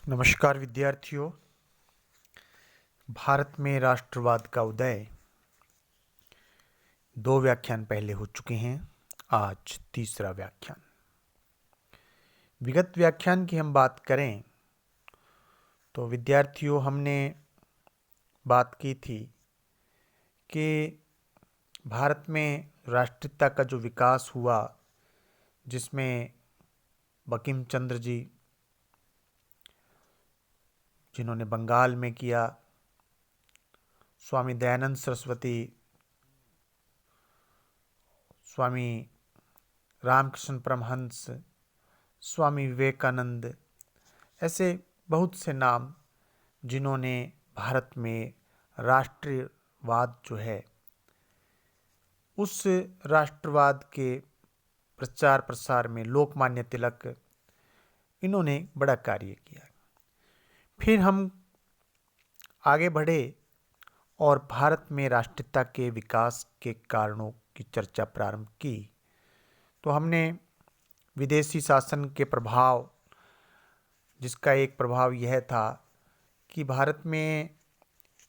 नमस्कार विद्यार्थियों। भारत में राष्ट्रवाद का उदय 2 व्याख्यान पहले हो चुके हैं। आज तीसरा व्याख्यान। विगत व्याख्यान की हम बात करें तो विद्यार्थियों हमने बात की थी कि भारत में राष्ट्रीयता का जो विकास हुआ, जिसमें बंकिम चंद्र जी जिन्होंने बंगाल में किया, स्वामी दयानंद सरस्वती, स्वामी रामकृष्ण परमहंस, स्वामी विवेकानंद, ऐसे बहुत से नाम जिन्होंने भारत में राष्ट्रवाद जो है उस राष्ट्रवाद के प्रचार प्रसार में लोकमान्य तिलक, इन्होंने बड़ा कार्य किया। फिर हम आगे बढ़े और भारत में राष्ट्रीयता के विकास के कारणों की चर्चा प्रारंभ की। तो हमने विदेशी शासन के प्रभाव, जिसका एक प्रभाव यह था कि भारत में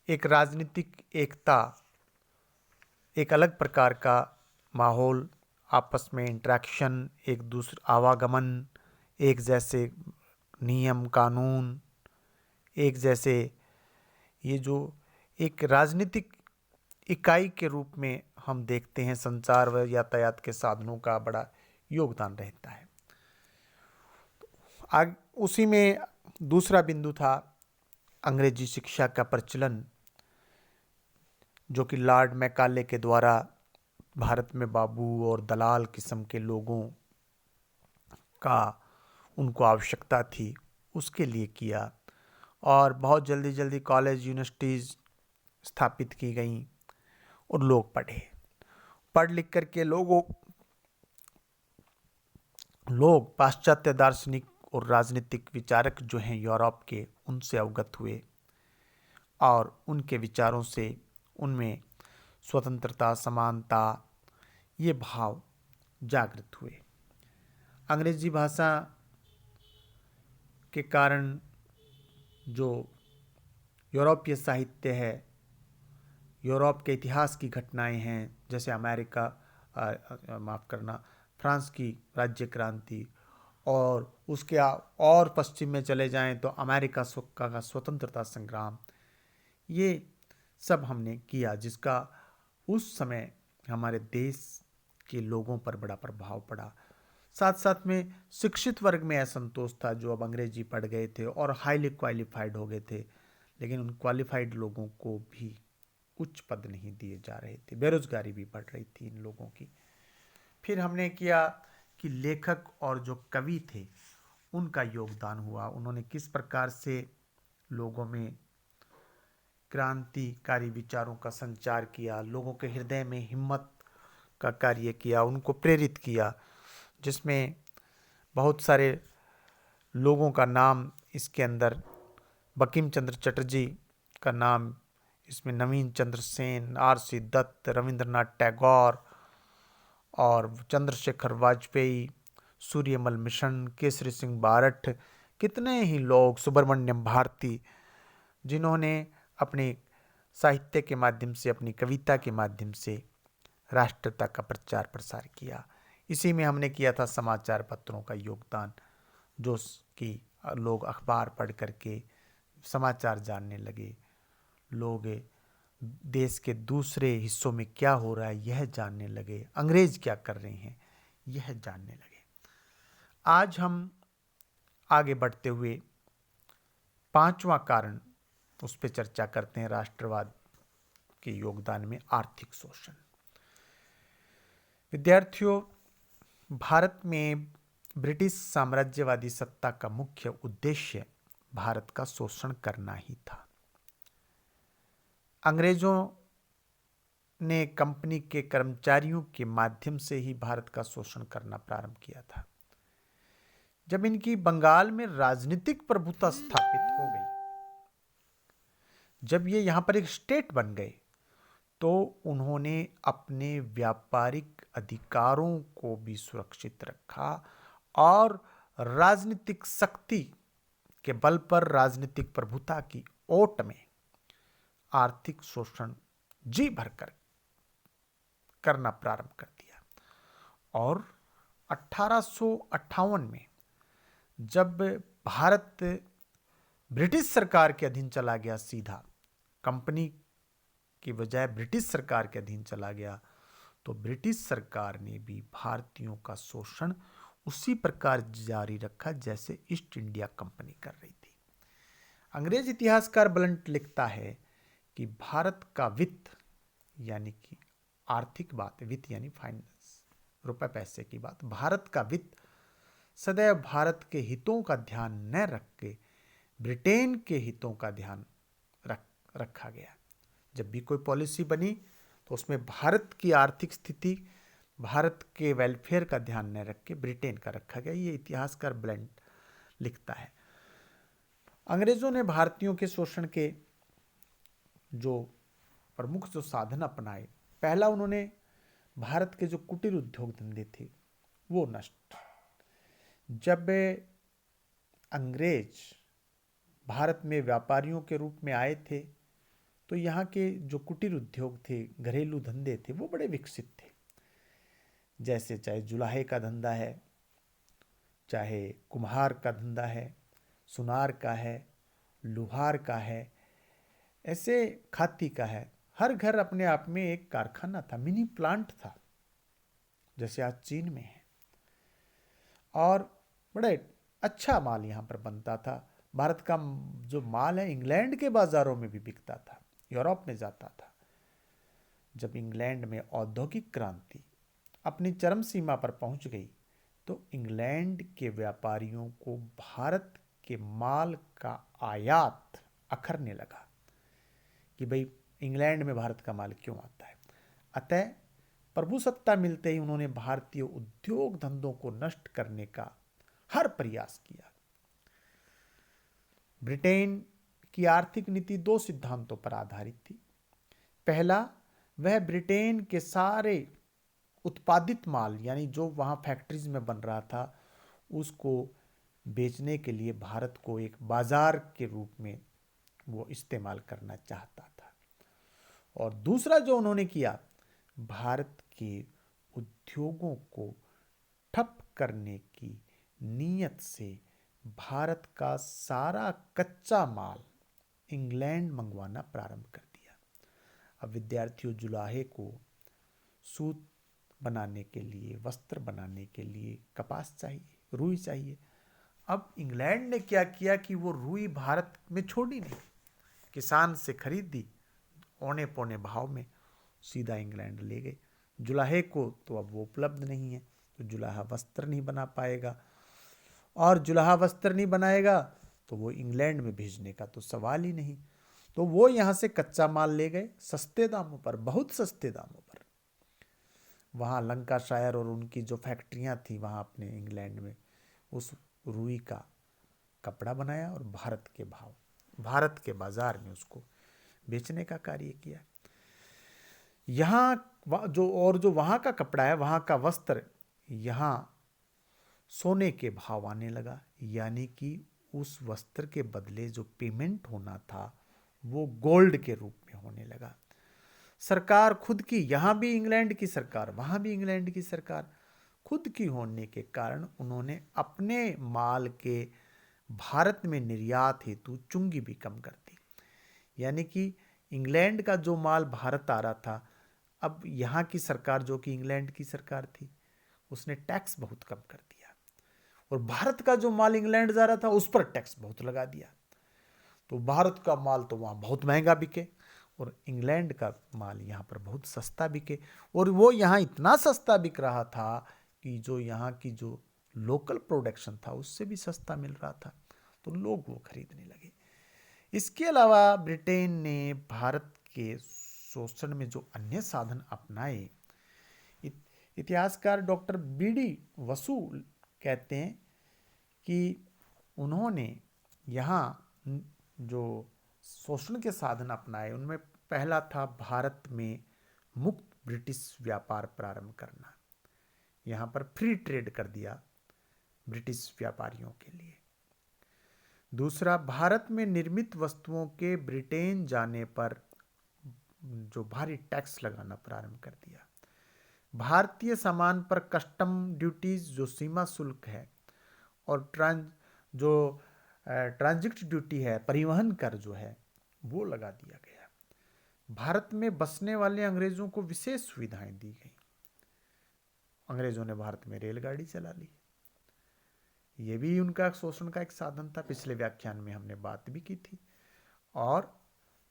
एक राजनीतिक एकता, एक अलग प्रकार का माहौल, आपस में इंटरेक्शन, एक दूसरे आवागमन, एक जैसे नियम कानून, एक जैसे ये जो एक राजनीतिक इकाई के रूप में हम देखते हैं, संचार व यातायात के साधनों का बड़ा योगदान रहता है। उसी में दूसरा बिंदु था अंग्रेजी शिक्षा का प्रचलन, जो कि लॉर्ड मैकाले के द्वारा भारत में बाबू और दलाल किस्म के लोगों का उनको आवश्यकता थी, उसके लिए किया। और बहुत जल्दी जल्दी कॉलेज यूनिवर्सिटीज़ स्थापित की गईं और लोग पढ़ लिख करके लोग पाश्चात्य दार्शनिक और राजनीतिक विचारक जो हैं यूरोप के, उनसे अवगत हुए और उनके विचारों से उनमें स्वतंत्रता, समानता, ये भाव जागृत हुए। अंग्रेजी भाषा के कारण जो यूरोपीय साहित्य है, यूरोप के इतिहास की घटनाएं हैं, जैसे फ्रांस की राज्य क्रांति, और उसके और पश्चिम में चले जाएं तो अमेरिका का स्वतंत्रता संग्राम, ये सब हमने किया, जिसका उस समय हमारे देश के लोगों पर बड़ा प्रभाव पड़ा। साथ साथ में शिक्षित वर्ग में असंतोष था, जो अब अंग्रेजी पढ़ गए थे और हाईली क्वालिफाइड हो गए थे, लेकिन उन क्वालिफाइड लोगों को भी उच्च पद नहीं दिए जा रहे थे, बेरोजगारी भी बढ़ रही थी इन लोगों की। फिर हमने किया कि लेखक और जो कवि थे उनका योगदान हुआ, उन्होंने किस प्रकार से लोगों में क्रांतिकारी विचारों का संचार किया, लोगों के हृदय में हिम्मत का कार्य किया, उनको प्रेरित किया, जिसमें बहुत सारे लोगों का नाम इसके अंदर, बंकिम चंद्र चटर्जी का नाम इसमें, नवीन चंद्र सेन, आर.सी. दत्त, रविंद्रनाथ टैगोर और चंद्रशेखर वाजपेयी, सूर्यमल मिशन, केसरी सिंह बारठ, कितने ही लोग, सुब्रमण्यम भारती, जिन्होंने अपने साहित्य के माध्यम से, अपनी कविता के माध्यम से राष्ट्रता का प्रचार प्रसार किया। इसी में हमने किया था समाचार पत्रों का योगदान, जो कि लोग अखबार पढ़ करके समाचार जानने लगे, लोग देश के दूसरे हिस्सों में क्या हो रहा है यह जानने लगे, अंग्रेज क्या कर रहे हैं यह जानने लगे। आज हम आगे बढ़ते हुए पांचवा कारण उस पर चर्चा करते हैं, राष्ट्रवाद के योगदान में आर्थिक शोषण। विद्यार्थियों, भारत में ब्रिटिश साम्राज्यवादी सत्ता का मुख्य उद्देश्य भारत का शोषण करना ही था। अंग्रेजों ने कंपनी के कर्मचारियों के माध्यम से ही भारत का शोषण करना प्रारंभ किया था। जब इनकी बंगाल में राजनीतिक प्रभुता स्थापित हो गई, जब ये यहां पर एक स्टेट बन गए, तो उन्होंने अपने व्यापारिक अधिकारों को भी सुरक्षित रखा और राजनीतिक शक्ति के बल पर राजनीतिक प्रभुता की ओट में आर्थिक शोषण जी भरकर करना प्रारंभ कर दिया। और 1858 में जब भारत ब्रिटिश सरकार के अधीन चला गया, सीधा कंपनी की बजाय ब्रिटिश सरकार के अधीन चला गया, तो ब्रिटिश सरकार ने भी भारतीयों का शोषण उसी प्रकार जारी रखा जैसे ईस्ट इंडिया कंपनी कर रही थी। अंग्रेज इतिहासकार ब्लंट लिखता है कि भारत का वित्त यानी कि आर्थिक बात, वित्त यानी फाइनेंस, रुपए पैसे की बात, भारत का वित्त सदैव भारत के हितों का ध्यान न रख के ब्रिटेन के हितों का ध्यान रखा गया। जब भी कोई पॉलिसी बनी तो उसमें भारत की आर्थिक स्थिति, भारत के वेलफेयर का ध्यान न रख के ब्रिटेन का रखा गया। ये इतिहासकार ब्लंट लिखता है। अंग्रेजों ने भारतीयों के शोषण के जो प्रमुख जो साधन अपनाए, पहला उन्होंने भारत के जो कुटीर उद्योग धंधे थे वो नष्ट। जब अंग्रेज भारत में व्यापारियों के रूप में आए थे तो यहाँ के जो कुटीर उद्योग थे, घरेलू धंधे थे, वो बड़े विकसित थे। जैसे चाहे जुलाहे का धंधा है, चाहे कुम्हार का धंधा है, सुनार का है, लुहार का है, ऐसे खाती का है। हर घर अपने आप में एक कारखाना था, मिनी प्लांट था, जैसे आज चीन में है। और बड़े अच्छा माल यहाँ पर बनता था। भारत का जो माल है इंग्लैंड के बाजारों में भी बिकता था, यूरोप में जाता था। जब इंग्लैंड में औद्योगिक क्रांति अपनी चरम सीमा पर पहुंच गई तो इंग्लैंड के व्यापारियों को भारत के माल का आयात अखरने लगा कि भाई इंग्लैंड में भारत का माल क्यों आता है। अतः प्रभुसत्ता मिलते ही उन्होंने भारतीय उद्योग धंधों को नष्ट करने का हर प्रयास किया। ब्रिटेन की आर्थिक नीति दो सिद्धांतों पर आधारित थी। पहला, वह ब्रिटेन के सारे उत्पादित माल यानी जो वहाँ फैक्ट्रीज में बन रहा था उसको बेचने के लिए भारत को एक बाजार के रूप में वो इस्तेमाल करना चाहता था। और दूसरा जो उन्होंने किया, भारत के उद्योगों को ठप करने की नीयत से भारत का सारा कच्चा माल इंग्लैंड मंगवाना प्रारंभ कर दिया। अब विद्यार्थियों, जुलाहे को सूत बनाने के लिए, वस्त्र बनाने के लिए कपास चाहिए, रुई चाहिए। अब इंग्लैंड ने क्या किया कि वो रुई भारत में छोड़ी नहीं, किसान से खरीद दी औने पौने भाव में, सीधा इंग्लैंड ले गए। जुलाहे को तो अब वो उपलब्ध नहीं है, तो जुलाहा वस्त्र नहीं बना पाएगा, और जुलाहा वस्त्र नहीं बनाएगा तो वो इंग्लैंड में भेजने का तो सवाल ही नहीं। तो वो यहाँ से कच्चा माल ले गए सस्ते दामों पर, बहुत सस्ते दामों पर। वहाँ लंकाशायर और उनकी जो फैक्ट्रियाँ थी वहाँ अपने इंग्लैंड में उस रुई का कपड़ा बनाया और भारत के बाजार में उसको बेचने का कार्य किया। यहाँ जो वहाँ का कपड़ा है, वहाँ का वस्त्र यहाँ सोने के भाव आने लगा, यानी कि उस वस्त्र के बदले जो पेमेंट होना था वो गोल्ड के रूप में होने लगा। सरकार खुद की, यहाँ भी इंग्लैंड की सरकार, वहाँ भी इंग्लैंड की सरकार, खुद की होने के कारण उन्होंने अपने माल के भारत में निर्यात हेतु चुंगी भी कम कर दी। यानी कि इंग्लैंड का जो माल भारत आ रहा था, अब यहाँ की सरकार जो कि इंग्लैंड की सरकार थी उसने टैक्स बहुत कम कर दिया, और भारत का जो माल इंग्लैंड जा रहा था उस पर टैक्स बहुत लगा दिया। तो भारत का माल तो वहाँ बहुत महंगा बिके और इंग्लैंड का माल यहाँ पर बहुत सस्ता बिके। और वो यहाँ इतना सस्ता बिक रहा था कि जो यहाँ की जो लोकल प्रोडक्शन था उससे भी सस्ता मिल रहा था, तो लोग वो खरीदने लगे। इसके अलावा ब्रिटेन ने भारत के शोषण में जो अन्य साधन अपनाए, इतिहासकार डॉक्टर बीडी वसु कहते हैं कि उन्होंने यहाँ जो शोषण के साधन अपनाए उनमें पहला था भारत में मुक्त ब्रिटिश व्यापार प्रारंभ करना। यहाँ पर फ्री ट्रेड कर दिया ब्रिटिश व्यापारियों के लिए। दूसरा, भारत में निर्मित वस्तुओं के ब्रिटेन जाने पर जो भारी टैक्स लगाना प्रारंभ कर दिया। भारतीय सामान पर कस्टम ड्यूटीज जो सीमा शुल्क है और जो ट्रांजिट ड्यूटी है, परिवहन कर जो है, वो लगा दिया गया। भारत में बसने वाले अंग्रेजों को विशेष सुविधाएं दी गई। अंग्रेजों ने भारत में रेलगाड़ी चला ली, ये भी उनका शोषण का एक साधन था। पिछले व्याख्यान में हमने बात भी की थी। और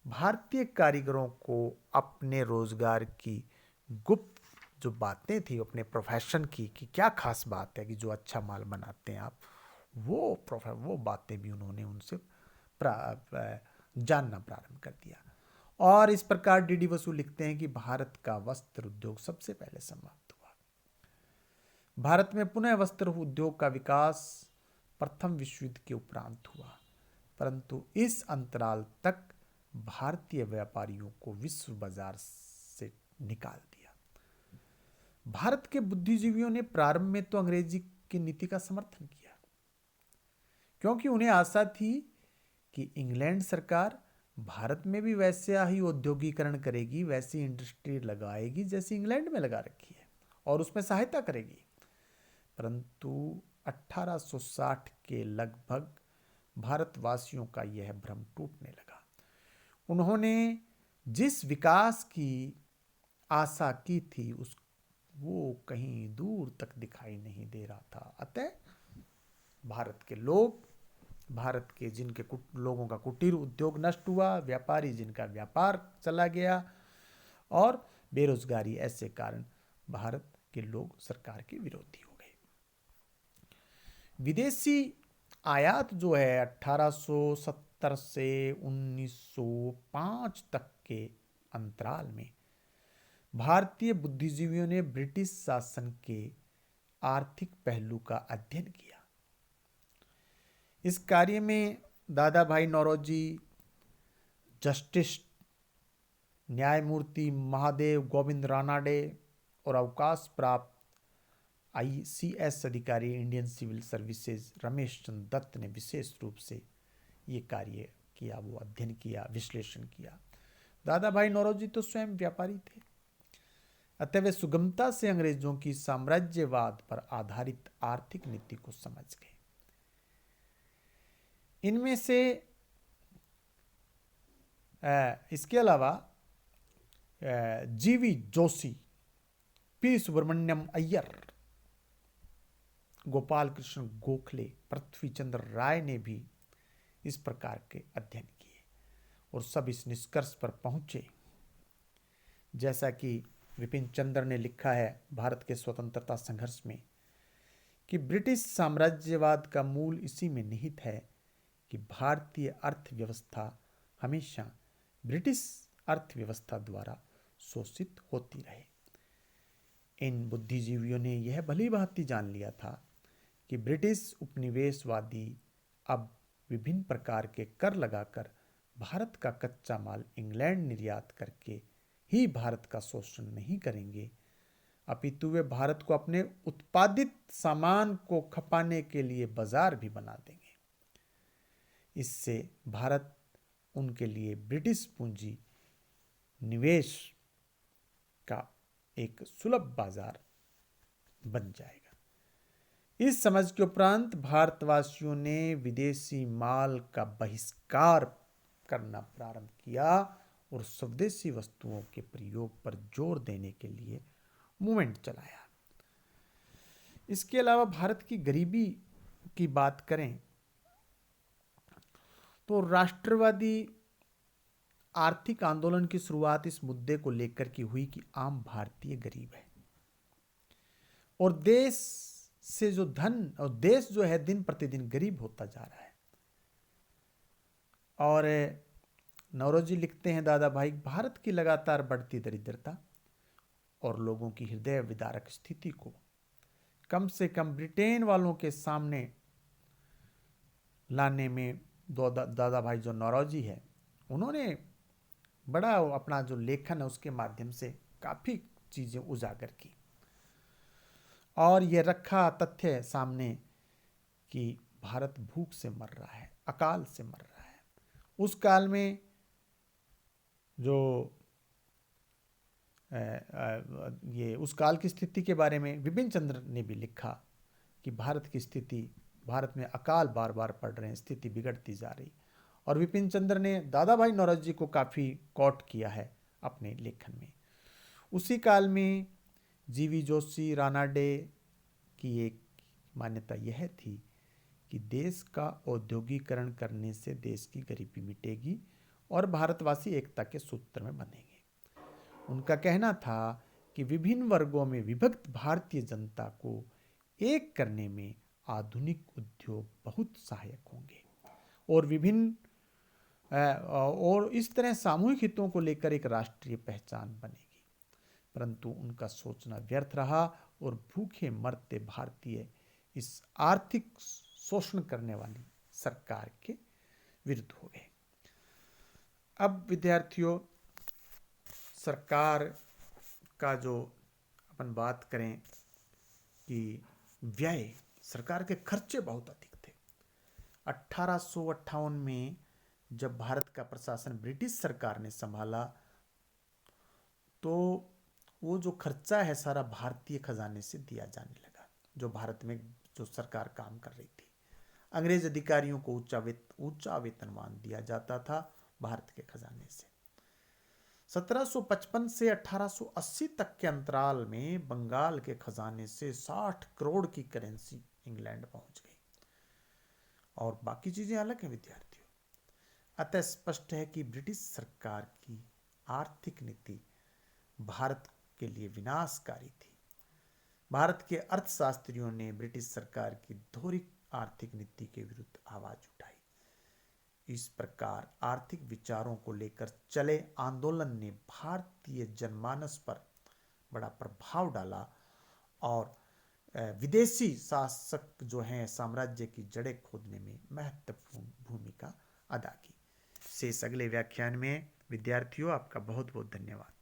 भारतीय कारीगरों को अपने रोजगार की गुप्त जो बातें थी, अपने प्रोफेशन की, कि क्या खास बात है कि जो अच्छा माल बनाते हैं आप, वो बातें भी उन्होंने उनसे जानना प्रारंभ कर दिया। और इस प्रकार डीडी बसु लिखते हैं कि भारत का वस्त्र उद्योग सबसे पहले समाप्त हुआ। भारत में पुनः वस्त्र उद्योग का विकास प्रथम विश्व युद्ध के उपरांत हुआ, परंतु इस अंतराल तक भारतीय व्यापारियों को विश्व बाजार से निकाल दिया। भारत के बुद्धिजीवियों ने प्रारंभ में तो अंग्रेजी की नीति का समर्थन किया, क्योंकि उन्हें आशा थी कि इंग्लैंड सरकार भारत में भी वैसे ही औद्योगिकरण करेगी, वैसी इंडस्ट्री लगाएगी जैसी इंग्लैंड में लगा रखी है, और उसमें सहायता करेगी। परंतु 1860 के लगभग भारतवासियों का यह भ्रम टूटने लगा। उन्होंने जिस विकास की आशा की थी वो कहीं दूर तक दिखाई नहीं दे रहा था। अतः भारत के लोग, भारत के जिनके लोगों का कुटीर उद्योग नष्ट हुआ, व्यापारी जिनका व्यापार चला गया, और बेरोजगारी, ऐसे कारण भारत के लोग सरकार के विरोधी हो गए। विदेशी आयात जो है 1870 से 1905 तक के अंतराल में भारतीय बुद्धिजीवियों ने ब्रिटिश शासन के आर्थिक पहलू का अध्ययन किया। इस कार्य में दादा भाई नौरोजी, जस्टिस न्यायमूर्ति महादेव गोविंद रानाडे और अवकाश प्राप्त ICS अधिकारी Indian civil services Ramesh Chandra Dutt ने विशेष रूप से ये कार्य किया, वो अध्ययन किया, विश्लेषण किया। दादा भाई नौरोजी तो स्वयं व्यापारी थे, अतः वे सुगमता से अंग्रेजों की साम्राज्यवाद पर आधारित आर्थिक नीति को समझ गए। इनमें से इसके अलावा GV जोशी, P सुब्रमण्यम अय्यर, गोपाल कृष्ण गोखले, पृथ्वी चंद्र राय ने भी इस प्रकार के अध्ययन किए और सब इस निष्कर्ष पर पहुंचे, जैसा कि विपिन चंद्र ने लिखा है भारत के स्वतंत्रता संघर्ष में, कि ब्रिटिश साम्राज्यवाद का मूल इसी में निहित है कि भारतीय अर्थव्यवस्था हमेशा ब्रिटिश अर्थव्यवस्था द्वारा शोषित होती रहे। इन बुद्धिजीवियों ने यह भली भांति जान लिया था कि ब्रिटिश उपनिवेशवादी अब विभिन्न प्रकार के कर लगाकर भारत का कच्चा माल इंग्लैंड निर्यात करके ही भारत का शोषण नहीं करेंगे, अपितु वे भारत को अपने उत्पादित सामान को खपाने के लिए बाजार भी बना देंगे। इससे भारत उनके लिए ब्रिटिश पूंजी निवेश का एक सुलभ बाजार बन जाएगा। इस समझ के उपरांत भारतवासियों ने विदेशी माल का बहिष्कार करना प्रारंभ किया और स्वदेशी वस्तुओं के प्रयोग पर जोर देने के लिए मूवमेंट चलाया। इसके अलावा भारत की गरीबी की बात करें तो राष्ट्रवादी आर्थिक आंदोलन की शुरुआत इस मुद्दे को लेकर की हुई कि आम भारतीय गरीब है और देश से जो धन और देश जो है दिन प्रतिदिन गरीब होता जा रहा है। और नौरोजी लिखते हैं दादा भाई, भारत की लगातार बढ़ती दरिद्रता और लोगों की हृदय विदारक स्थिति को कम से कम ब्रिटेन वालों के सामने लाने में दादा भाई जो नौरोजी है, उन्होंने बड़ा अपना जो लेखन है उसके माध्यम से काफ़ी चीज़ें उजागर की और ये रखा तथ्य सामने कि भारत भूख से मर रहा है, अकाल से मर रहा है। उस काल में जो ये उस काल की स्थिति के बारे में बिपिन चंद्र ने भी लिखा कि भारत की स्थिति, भारत में अकाल बार बार पड़ रहे हैं, स्थिति बिगड़ती जा रही। और विपिन चंद्र ने दादा भाई नौरोजी को काफ़ी कोट किया है अपने लेखन में। उसी काल में जीवी जोशी, रानाडे की एक मान्यता यह थी कि देश का औद्योगिकरण करने से देश की गरीबी मिटेगी और भारतवासी एकता के सूत्र में बंधेंगे। उनका कहना था कि विभिन्न वर्गों में विभक्त भारतीय जनता को एक करने में आधुनिक उद्योग बहुत सहायक होंगे और इस तरह सामूहिक हितों को लेकर एक राष्ट्रीय पहचान बनेगी। परंतु उनका सोचना व्यर्थ रहा और भूखे मरते भारतीय इस आर्थिक शोषण करने वाली सरकार के विरुद्ध हो गए। अब विद्यार्थियों, सरकार का जो अपन बात करें कि व्यय, सरकार के खर्चे बहुत अधिक थे। 1858 में जब भारत का प्रशासन ब्रिटिश सरकार ने संभाला तो वो जो खर्चा है सारा भारतीय खजाने से दिया जाने लगा, जो भारत में जो सरकार काम कर रही थी। अंग्रेज अधिकारियों को ऊंचा वेतनमान दिया जाता था भारत के खजाने से। 1755 से 1880 तक के अंतराल में बंगाल के खजाने से 60 करोड़ की करेंसी इंग्लैंड पहुंच गई। और बाकी चीजें अलग हैं विद्यार्थियों। अतः स्पष्ट है कि ब्रिटिश सरकार की आर्थिक नीति भारत के लिए विनाशकारी थी। भारत के अर्थशास्त्रियों ने ब्रिटिश सरकार की दोहरी आर्थिक नीति के विरुद्ध आवाज उठाई। इस प्रकार आर्थिक विचारों को लेकर चले आंदोलन ने भारतीय जनमानस पर बड़ा प्रभाव डाला और विदेशी शासक जो हैं साम्राज्य की जड़ें खोदने में महत्वपूर्ण भूमिका अदा की। शेष अगले व्याख्यान में। विद्यार्थियों, आपका बहुत बहुत धन्यवाद।